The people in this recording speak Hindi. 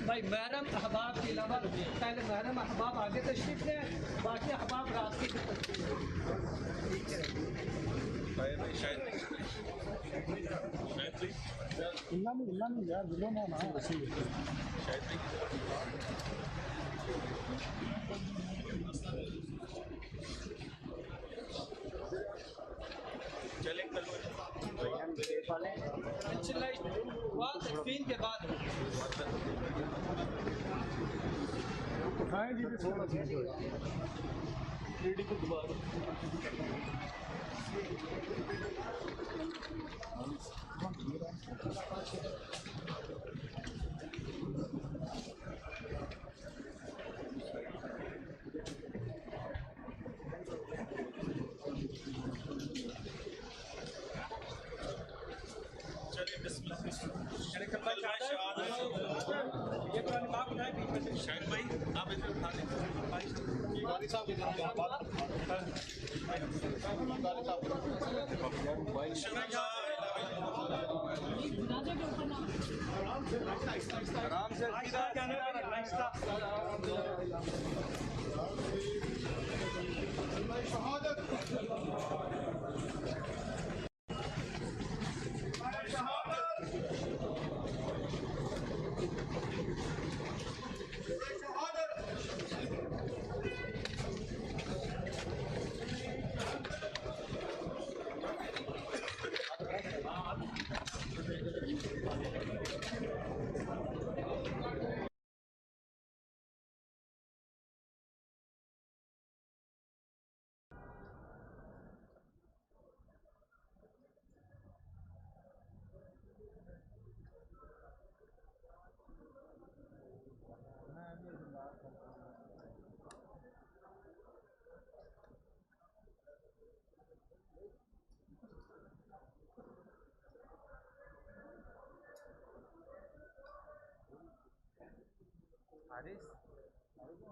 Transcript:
भाई महरम अहबाब के अलावा पहले महरम अहबाब आगे तशरीफ ले, बाकी अहबाब रास्ते की तशरीफ यार जिलो ना चले कल के बाद उठाएं जी थोड़ा सा को दोबारा शाहिद भाई आप इधर उठा लें आराम से शहादत हारिस हारिस